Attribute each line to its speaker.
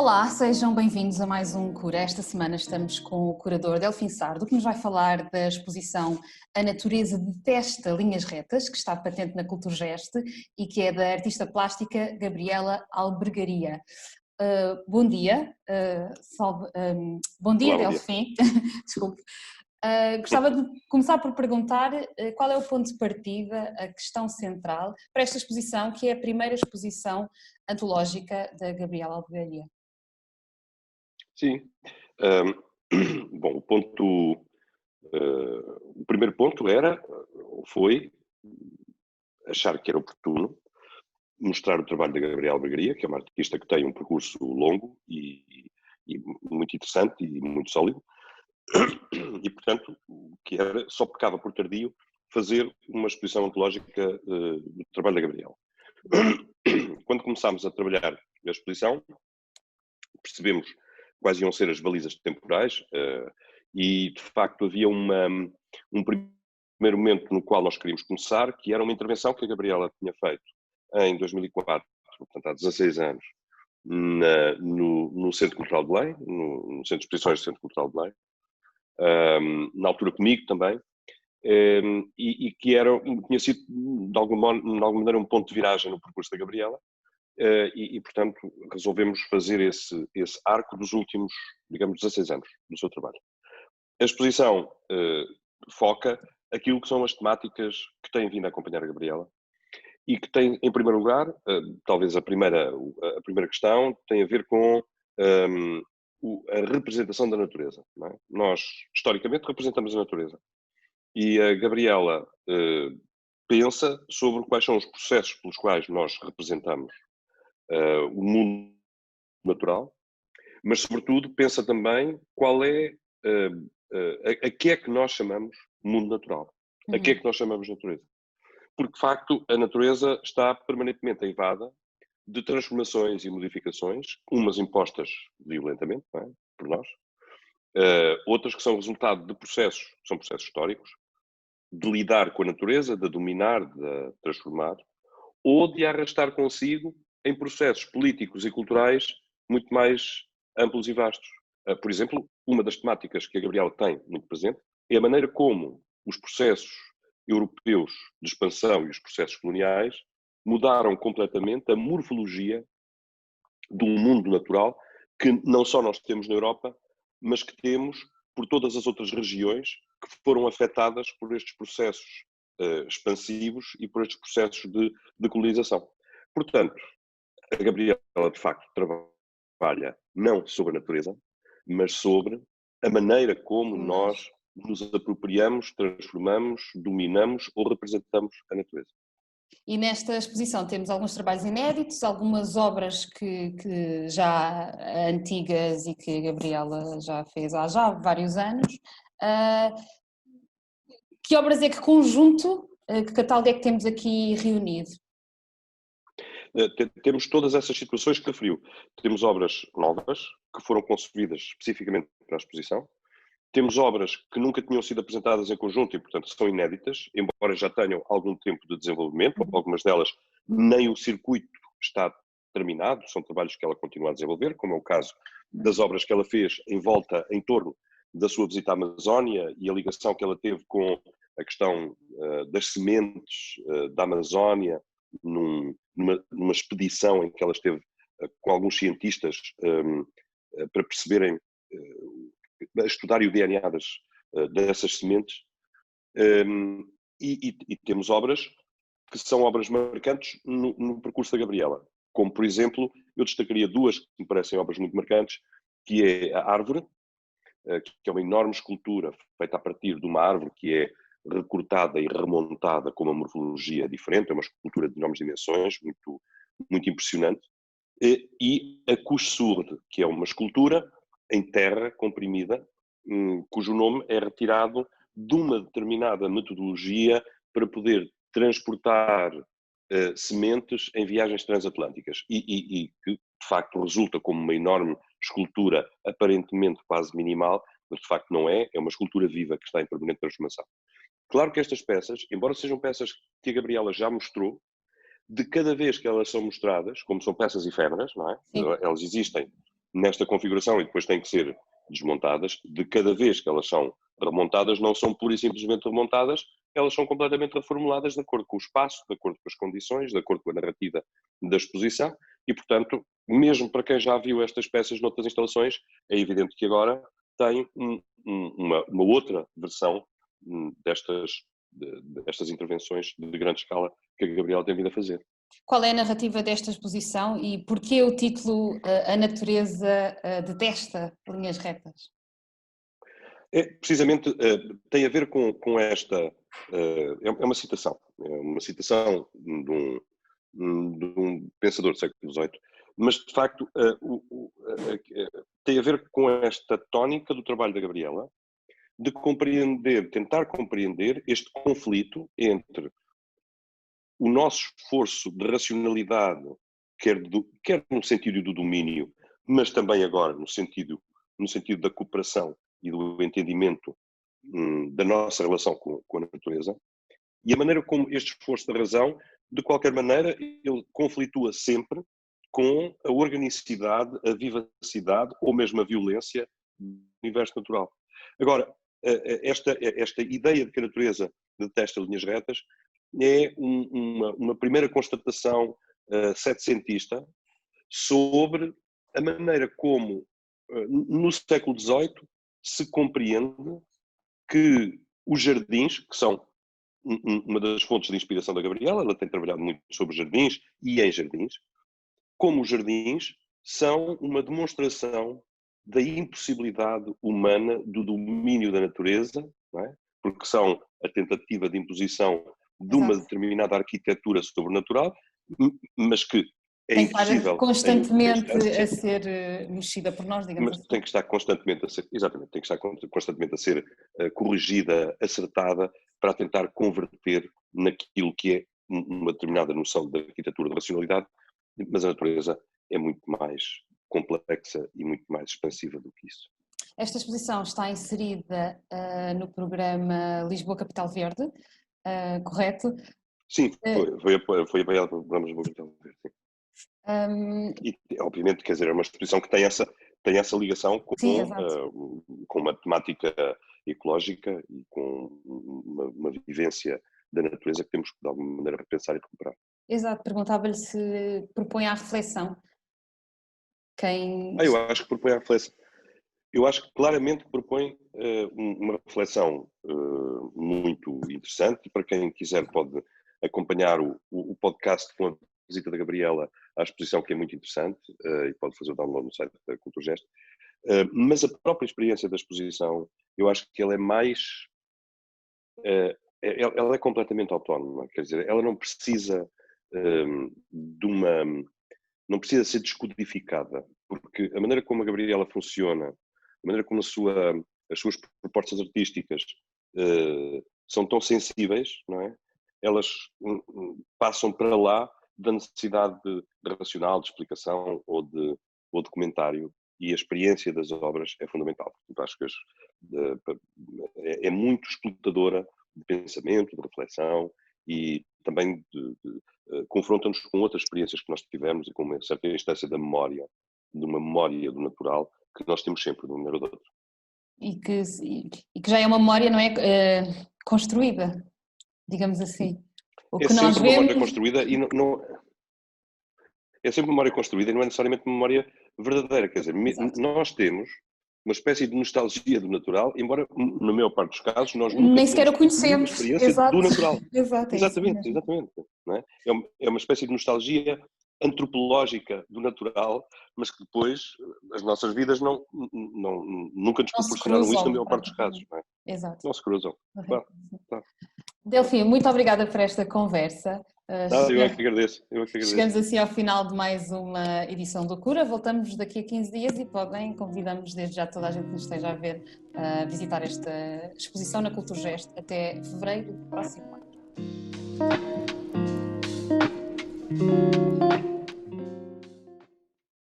Speaker 1: Olá, sejam bem-vindos a mais um Cura. Esta semana estamos com o curador Delfim Sardo, que nos vai falar da exposição A Natureza Detesta Linhas Retas, que está patente na Culturgest e que é da artista plástica Gabriela Albergaria. Bom dia, bom dia
Speaker 2: Olá, bom dia.
Speaker 1: Delfim, desculpe. Gostava de começar por perguntar qual é o ponto de partida, a questão central para esta exposição, que é a primeira exposição antológica da Gabriela Albergaria.
Speaker 2: Sim. Ahm, Bom, o primeiro ponto foi achar que era oportuno mostrar o trabalho da Gabriela Albergaria, que é uma artista que tem um percurso longo e muito interessante e muito sólido, e portanto, só pecava por tardio fazer uma exposição antológica do trabalho da Gabriela. Quando começámos a trabalhar na exposição, percebemos quais iam ser as balizas temporais e, de facto, havia um primeiro momento no qual nós queríamos começar, que era uma intervenção que a Gabriela tinha feito em 2004, portanto há 16 anos, no Centro Cultural de Belém, no Centro de Exposições do Centro Cultural de Belém, na altura comigo também, e que tinha sido, de alguma maneira, um ponto de viragem no percurso da Gabriela. Portanto, resolvemos fazer esse arco dos últimos, digamos, 16 anos do seu trabalho. A exposição foca aquilo que são as temáticas que têm vindo a acompanhar a Gabriela e que tem, em primeiro lugar, talvez a primeira questão, tem a ver com a representação da natureza. Não é? Nós, historicamente, representamos a natureza. E a Gabriela pensa sobre quais são os processos pelos quais nós representamos o mundo natural, mas sobretudo pensa também qual é a que é que nós chamamos mundo natural, a que é que nós chamamos natureza. Porque, de facto, a natureza está permanentemente aivada de transformações e modificações, umas impostas violentamente, não é? Por nós, outras que são resultado de processos, são processos históricos, de lidar com a natureza, de dominar, de transformar, ou de arrastar consigo em processos políticos e culturais muito mais amplos e vastos. Por exemplo, uma das temáticas que a Gabriela tem muito presente é a maneira como os processos europeus de expansão e os processos coloniais mudaram completamente a morfologia do mundo natural que não só nós temos na Europa, mas que temos por todas as outras regiões que foram afetadas por estes processos expansivos e por estes processos de colonização. Portanto, a Gabriela, de facto, trabalha não sobre a natureza, mas sobre a maneira como nós nos apropriamos, transformamos, dominamos ou representamos a natureza.
Speaker 1: E nesta exposição temos alguns trabalhos inéditos, algumas obras que já antigas e que a Gabriela já fez há já vários anos. Que obras é que conjunto, que catálogo é que temos aqui reunido?
Speaker 2: Temos todas essas situações que referiu. Temos obras novas, que foram concebidas especificamente para a exposição. Temos obras que nunca tinham sido apresentadas em conjunto e, portanto, são inéditas, embora já tenham algum tempo de desenvolvimento. Algumas delas nem o circuito está terminado, são trabalhos que ela continua a desenvolver, como é o caso das obras que ela fez em torno da sua visita à Amazónia e a ligação que ela teve com a questão das sementes da Amazónia, numa expedição em que ela esteve com alguns cientistas para perceberem, a estudarem o DNA dessas sementes. E temos obras que são obras marcantes no percurso da Gabriela. Como, por exemplo, eu destacaria duas que me parecem obras muito marcantes, que é a Árvore, que é uma enorme escultura feita a partir de uma árvore que é recortada e remontada com uma morfologia diferente, é uma escultura de enormes dimensões, muito, muito impressionante, e a Couche Sourde, que é uma escultura em terra comprimida, cujo nome é retirado de uma determinada metodologia para poder transportar sementes em viagens transatlânticas e que, de facto, resulta como uma enorme escultura aparentemente quase minimal, mas de facto não é uma escultura viva que está em permanente transformação. Claro que estas peças, embora sejam peças que a Gabriela já mostrou, de cada vez que elas são mostradas, como são peças efêmeras, não é?
Speaker 1: Sim.
Speaker 2: Elas existem nesta configuração e depois têm que ser desmontadas, de cada vez que elas são remontadas, não são pura e simplesmente remontadas, elas são completamente reformuladas de acordo com o espaço, de acordo com as condições, de acordo com a narrativa da exposição e, portanto, mesmo para quem já viu estas peças noutras instalações, é evidente que agora tem uma outra versão destas intervenções de grande escala que a Gabriela tem vindo a fazer.
Speaker 1: Qual é a narrativa desta exposição e porquê o título A Natureza Detesta Linhas Retas?
Speaker 2: Precisamente tem a ver com esta, é uma citação de um pensador do século XVIII, mas de facto tem a ver com esta tónica do trabalho da Gabriela, de tentar compreender este conflito entre o nosso esforço de racionalidade, quer no sentido do domínio, mas também agora no sentido da cooperação e do entendimento da nossa relação com a natureza, e a maneira como este esforço da razão, de qualquer maneira, ele conflitua sempre com a organicidade, a vivacidade ou mesmo a violência do universo natural. Agora, esta ideia de que a natureza detesta linhas retas é uma primeira constatação setecentista sobre a maneira como, no século XVIII, se compreende que os jardins, que são uma das fontes de inspiração da Gabriela, ela tem trabalhado muito sobre jardins e em jardins, como os jardins são uma demonstração da impossibilidade humana do domínio da natureza, não é? Porque são a tentativa de imposição de uma determinada arquitetura sobrenatural, mas que é impossível.
Speaker 1: Constantemente a ser mexida por nós, digamos assim.
Speaker 2: Tem que estar constantemente a ser, exatamente, tem que estar constantemente a ser corrigida, acertada, para tentar converter naquilo que é uma determinada noção de arquitetura de racionalidade, mas a natureza é muito mais complexa e muito mais expansiva do que isso.
Speaker 1: Esta exposição está inserida no programa Lisboa Capital Verde, correto?
Speaker 2: Sim, foi apoiado pelo programa Lisboa Capital Verde, sim. E, obviamente, quer dizer, é uma exposição que tem essa ligação com uma temática ecológica e com uma vivência da natureza que temos que, de alguma maneira, repensar e recuperar.
Speaker 1: Exato, perguntava-lhe se propõe à reflexão.
Speaker 2: Eu acho que propõe à reflexão. Eu acho que claramente propõe uma reflexão muito interessante e para quem quiser pode acompanhar o podcast com a visita da Gabriela à exposição, que é muito interessante, e pode fazer o download no site da Culturgest. Mas a própria experiência da exposição, eu acho que ela é mais... ela é completamente autónoma, quer dizer, ela não precisa não precisa ser descodificada, porque a maneira como a Gabriela funciona, a maneira como as suas propostas artísticas são tão sensíveis, não é? Elas passam para lá da necessidade de racional, de explicação ou de comentário, e a experiência das obras é fundamental. Portanto, acho que é muito explotadora de pensamento, de reflexão e também confronta-nos com outras experiências que nós tivemos e com uma certa instância da memória, de uma memória do natural que nós temos sempre de um maneira ou de outra.
Speaker 1: E que já é uma memória, não é? Construída, digamos assim. O que nós
Speaker 2: sempre uma memória
Speaker 1: vemos...
Speaker 2: construída e é sempre uma memória construída e não é necessariamente uma memória verdadeira. Quer dizer, nós temos uma espécie de nostalgia do natural, embora na maior parte dos casos nós nunca
Speaker 1: nem sequer o conhecemos.
Speaker 2: Uma experiência do natural.
Speaker 1: Exatamente.
Speaker 2: Não é? É uma espécie de nostalgia antropológica do natural, mas que depois as nossas vidas nunca nos proporcionaram isso na maior parte dos casos. Não é?
Speaker 1: Exato.
Speaker 2: Não se cruzam. Claro.
Speaker 1: Delfim, muito obrigada por esta conversa.
Speaker 2: Eu é que agradeço.
Speaker 1: Chegamos assim ao final de mais uma edição do Cura. Voltamos daqui a 15 dias e convidamos desde já toda a gente que nos esteja a ver a visitar esta exposição na Culturgest até fevereiro do próximo ano.